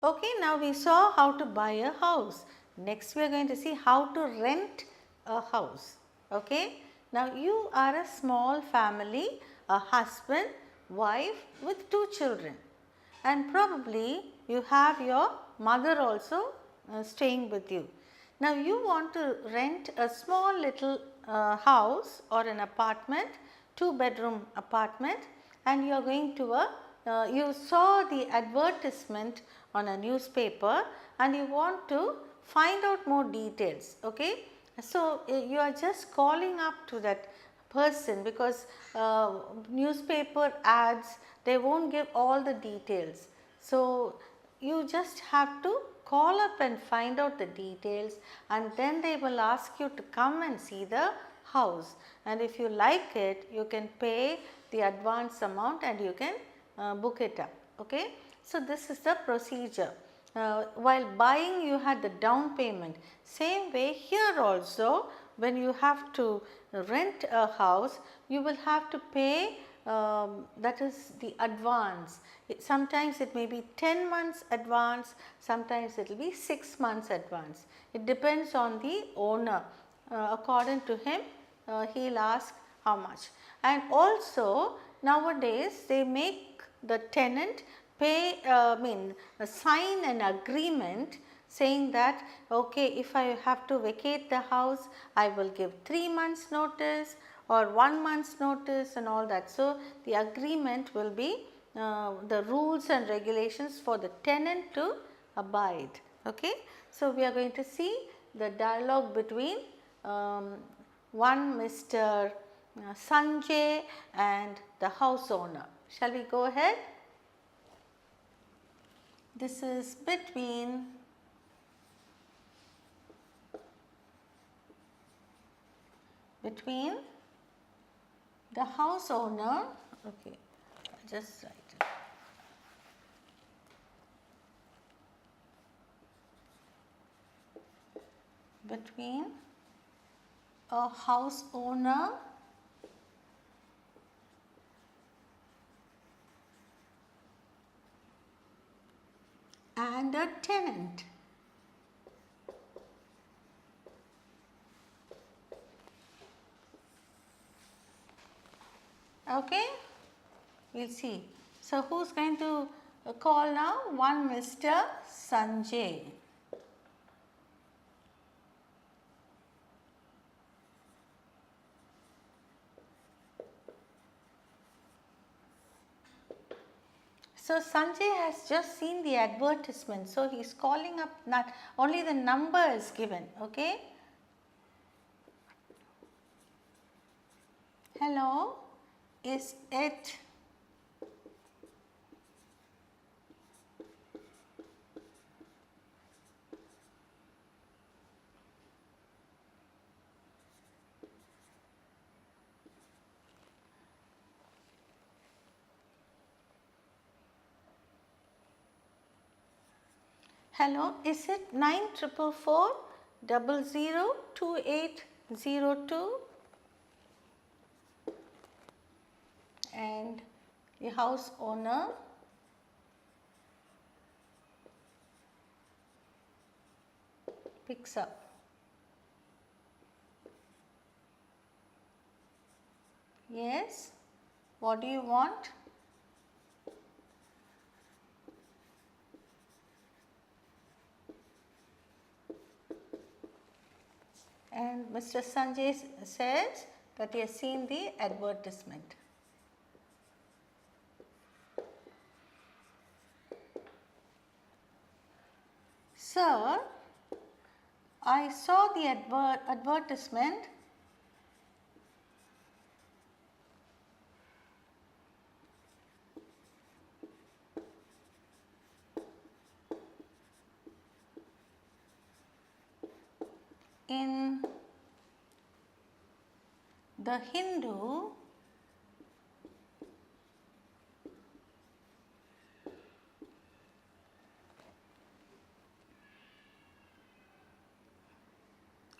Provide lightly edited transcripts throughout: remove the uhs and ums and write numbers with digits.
Okay, now we saw how to buy a house. Next we are going to see how to rent a house. Okay, now you are a small family, a husband, wife with 2 children, and probably you have your mother also staying with you. Now you want to rent a small little house or an apartment, 2-bedroom apartment, and you are going to you saw the advertisement on a newspaper and you want to find out more details. Okay, so you are just calling up to that person because newspaper ads, they won't give all the details. So you just have to call up and find out the details, and then they will ask you to come and see the house, and if you like it you can pay the advance amount and you can book it up. Okay, so this is the procedure. While buying you had the down payment, same way here also when you have to rent a house you will have to pay, that is the advance. Sometimes it may be 10 months advance, sometimes it will be 6 months advance. It depends on the owner. According to him, he will ask how much. And also nowadays they make the tenant pay, sign an agreement saying that okay, if I have to vacate the house I will give 3 months notice or 1 month's notice and all that. So the agreement will be the rules and regulations for the tenant to abide. Okay, so we are going to see the dialogue between one Mr. Sanjay and the house owner. Shall we go ahead? This is between the house owner, okay, just write it. Between a house owner and a tenant. Okay, we will see. So who is going to call now? One Mr. Sanjay. So Sanjay has just seen the advertisement, so he is calling up, not only the number is given. Okay. Hello, is it hello, is it 9444002802? And the house owner picks up. Yes, what do you want? And Mr. Sanjay says that he has seen the advertisement. Sir, I saw the advertisement in the Hindu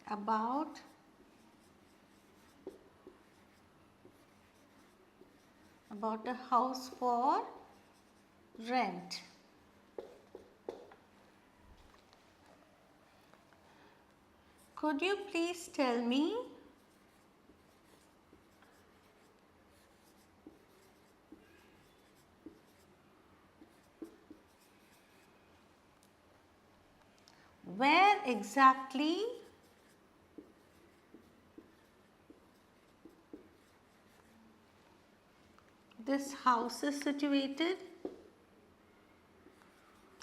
about a house for rent. Could you please tell me where exactly this house is situated,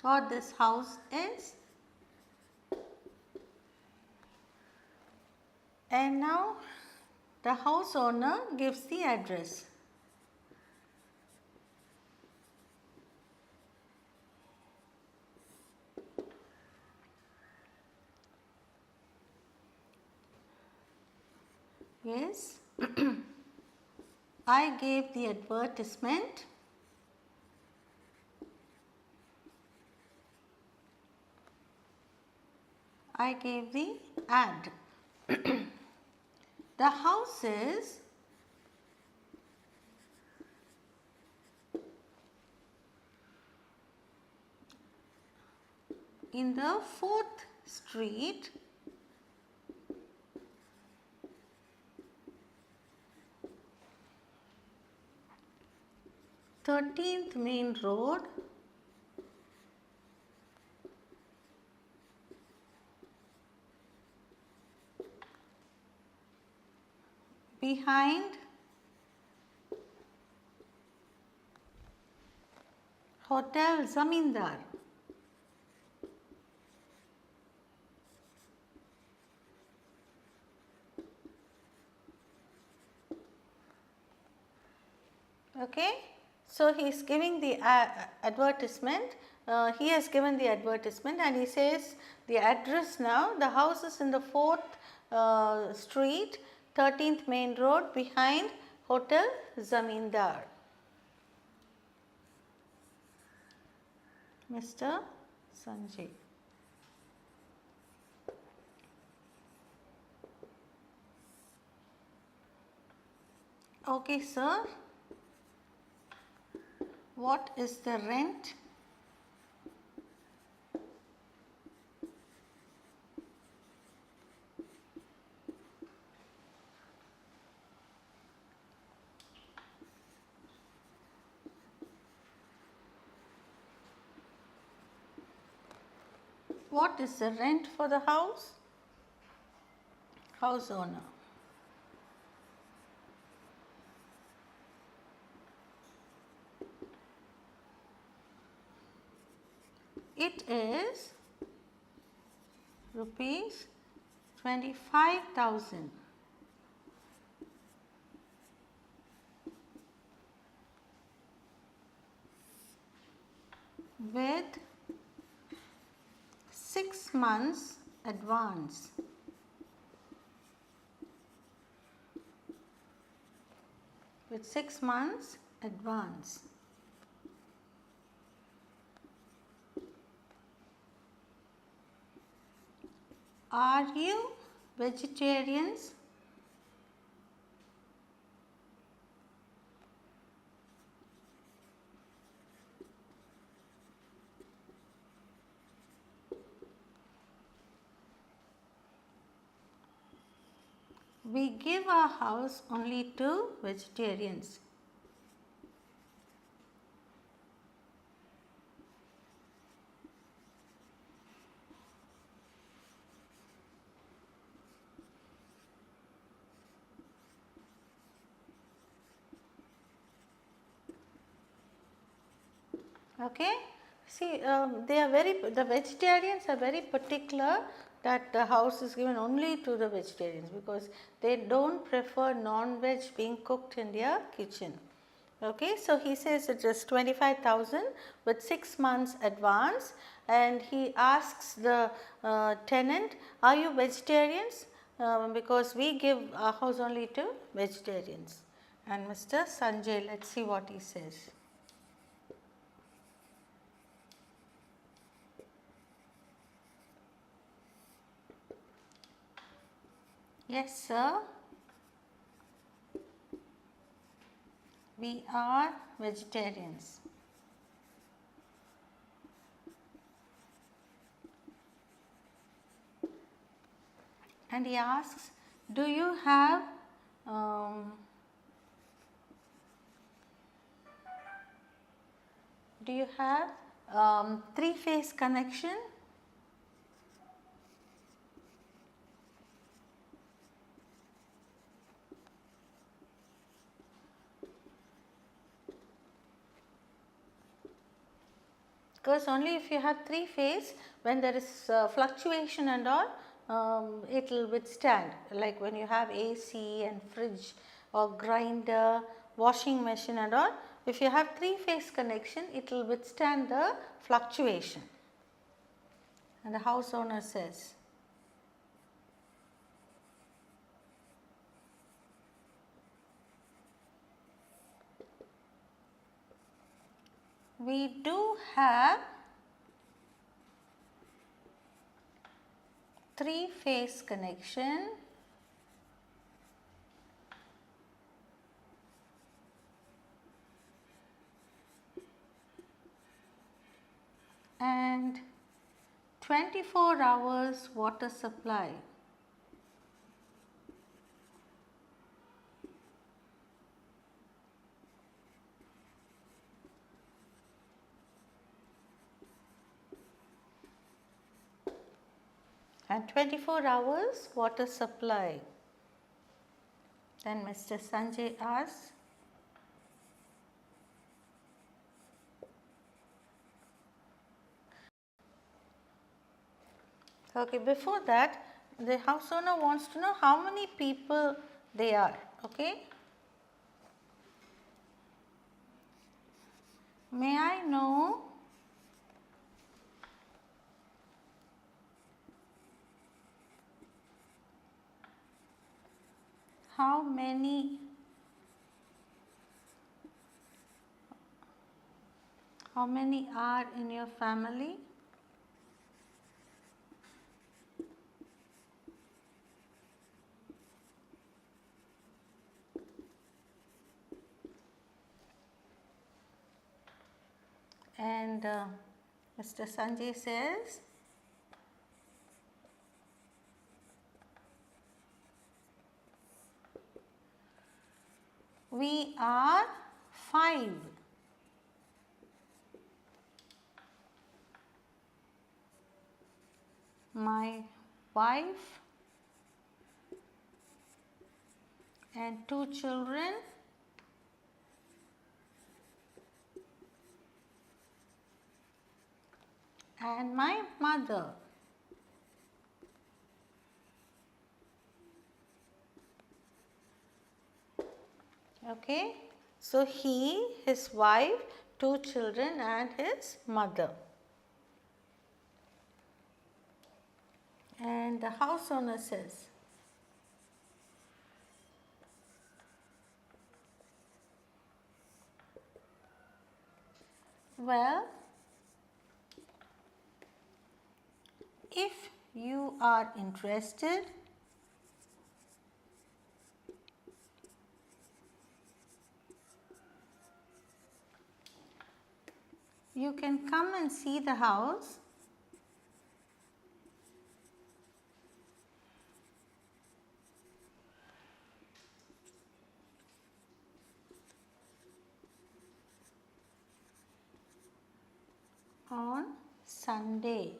or this house is? And now the house owner gives the address. Yes, I gave the advertisement. I gave the ad. The house is in the 4th street, Thirteenth Main Road, behind Hotel Zamindar. Okay, so he is giving the advertisement. He has given the advertisement and he says the address now. The house is in the 4th street, 13th Main Road, behind Hotel Zamindar. Mr. Sanjay. Okay, sir. What is the rent? What is the rent for the house? House owner. It is rupees 25,000. With 6 months advance. With 6 months advance. Are you vegetarians? We give our house only to vegetarians. Okay. See, the vegetarians are very particular that the house is given only to the vegetarians because they don't prefer non-veg being cooked in their kitchen. Okay, so he says it is 25,000 with 6 months advance, and he asks the tenant, are you vegetarians? Because we give our house only to vegetarians. And Mr. Sanjay, let's see what he says. Yes, sir. We are vegetarians. and he asks, do you have three-phase connection? Because only if you have three-phase, when there is fluctuation and all, it will withstand. Like when you have AC and fridge or grinder, washing machine and all, if you have three-phase connection, it will withstand the fluctuation. And the house owner says, we do have three-phase connection and 24 hours water supply. And 24 hours water supply. Then Mr. Sanjay asks, okay, before that the house owner wants to know how many people they are, okay. May I know how many are in your family? And Mr. Sanjay says, we are 5. My wife and 2 children and my mother. Okay. So, he, his wife, 2 children and his mother. And the house owner says, well, if you are interested, you can come and see the house. On Sunday.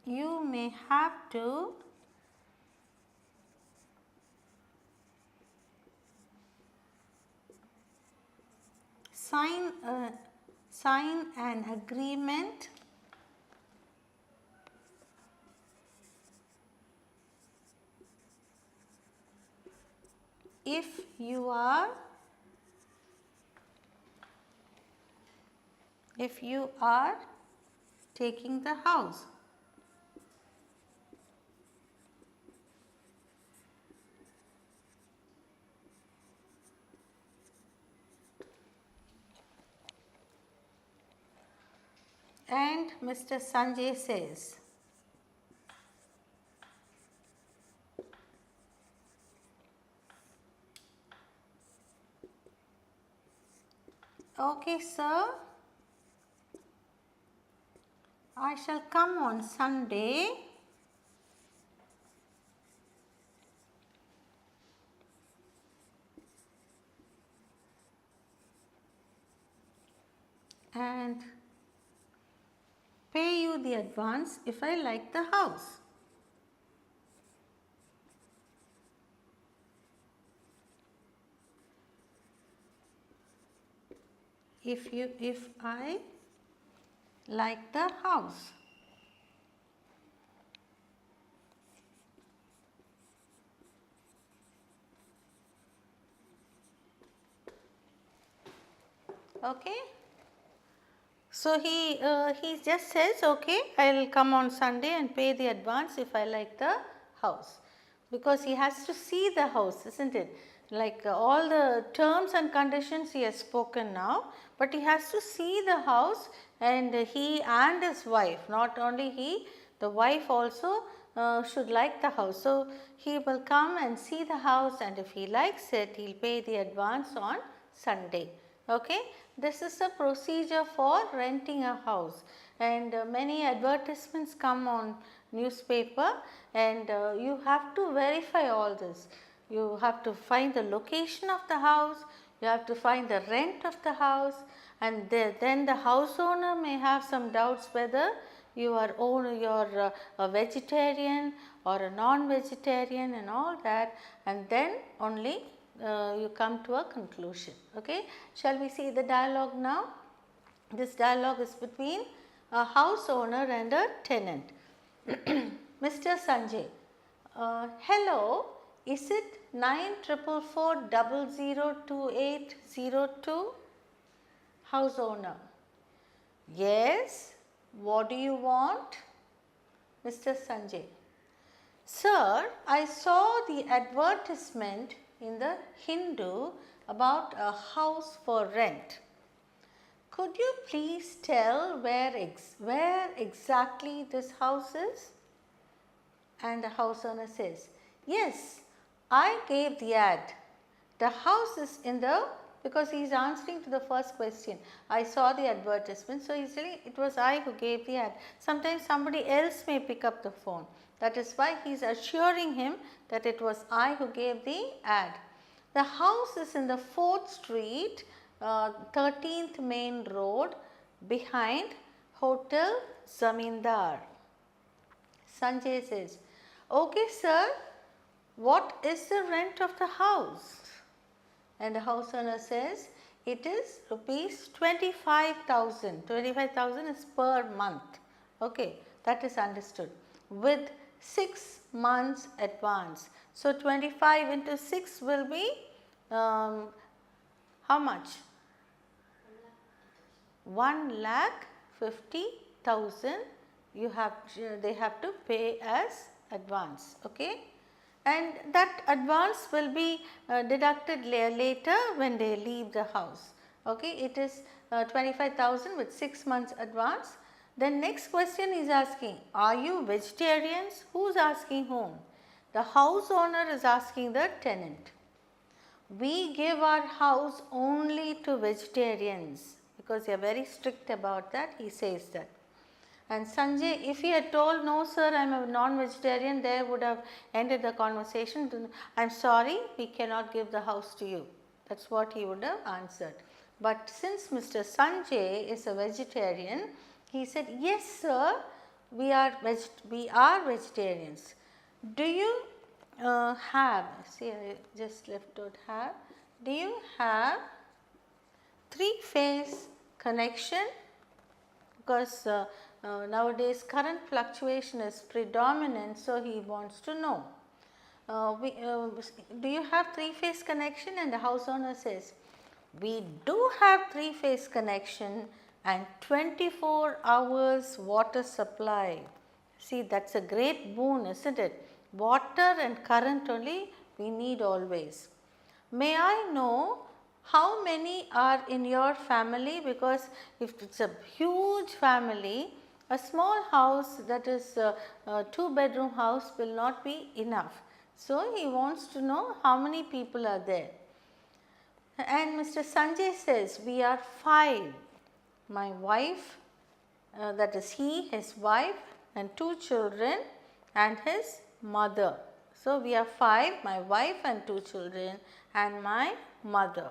You may have to sign an agreement if you are taking the house. And Mr. Sanjay says, Okay, sir. I shall come on Sunday. And pay you the advance if I like the house. If I like the house. Okay. So he just says, okay, I will come on Sunday and pay the advance if I like the house, because he has to see the house, isn't it? Like all the terms and conditions he has spoken now, but he has to see the house, and he and his wife, not only he, the wife also should like the house. So he will come and see the house, and if he likes it, he will pay the advance on Sunday. Okay. This is a procedure for renting a house, and many advertisements come on newspaper, and you have to verify all this. You have to find the location of the house, you have to find the rent of the house, and then the house owner may have some doubts whether you are a vegetarian or a non-vegetarian and all that, and then only you come to a conclusion. Okay. Shall we see the dialogue now? This dialogue is between a house owner and a tenant. Mr. Sanjay, hello, is it 9444002802? House owner, yes, what do you want? Mr. Sanjay, sir, I saw the advertisement in the Hindu about a house for rent. Could you please tell where exactly this house is? And the house owner says, yes, I gave the ad. The house is in the, because he is answering to the first question. I saw the advertisement, so he is saying it was I who gave the ad. Sometimes somebody else may pick up the phone. That is why he is assuring him that it was I who gave the ad. The house is in the 4th Street, 13th Main Road, behind Hotel Zamindar. Sanjay says, okay sir, what is the rent of the house? And the house owner says, it is rupees 25,000. 25,000 is per month. Okay, that is understood. With 6 months advance. So 25 into 6 will be how much? 1,50,000 they have to pay as advance. Okay. And that advance will be deducted later when they leave the house. Okay. It is 25,000 with 6 months advance. Then next question is asking, are you vegetarians? Who is asking whom? The house owner is asking the tenant. We give our house only to vegetarians, because they are very strict about that, he says that. And Sanjay, if he had told, no sir, I am a non-vegetarian, they would have ended the conversation. I am sorry, we cannot give the house to you. That is what he would have answered. But since Mr. Sanjay is a vegetarian, he said, yes sir, we are vegetarians. Do you have, see I just left out have, do you have 3-phase connection? Because nowadays current fluctuation is predominant, so he wants to know. Do you have 3-phase connection? And the house owner says, we do have 3-phase connection and 24 hours water supply. See, that is a great boon, isn't it? Water and current only we need always. May I know how many are in your family? Because if it is a huge family, a small house, that is a 2-bedroom house, will not be enough. So he wants to know how many people are there. And Mr. Sanjay says, we are 5. My wife, that is he, his wife and 2 children and his mother. So, we are 5, my wife and 2 children and my mother.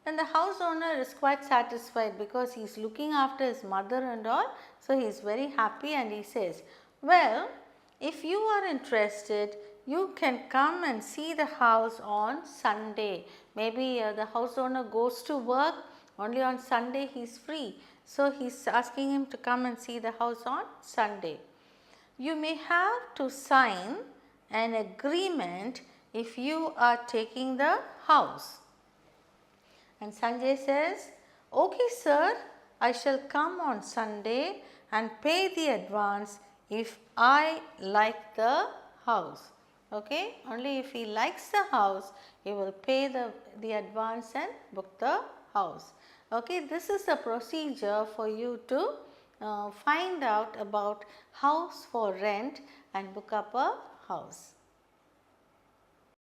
And the house owner is quite satisfied because he is looking after his mother and all. So, he is very happy and he says, well, if you are interested, you can come and see the house on Sunday. Maybe the house owner goes to work, only on Sunday he is free. So, he is asking him to come and see the house on Sunday. You may have to sign an agreement if you are taking the house. And Sanjay says, okay sir, I shall come on Sunday and pay the advance if I like the house. Okay, only if he likes the house, he will pay the advance and book the house. Okay, this is the procedure for you to find out about house for rent and book up a house.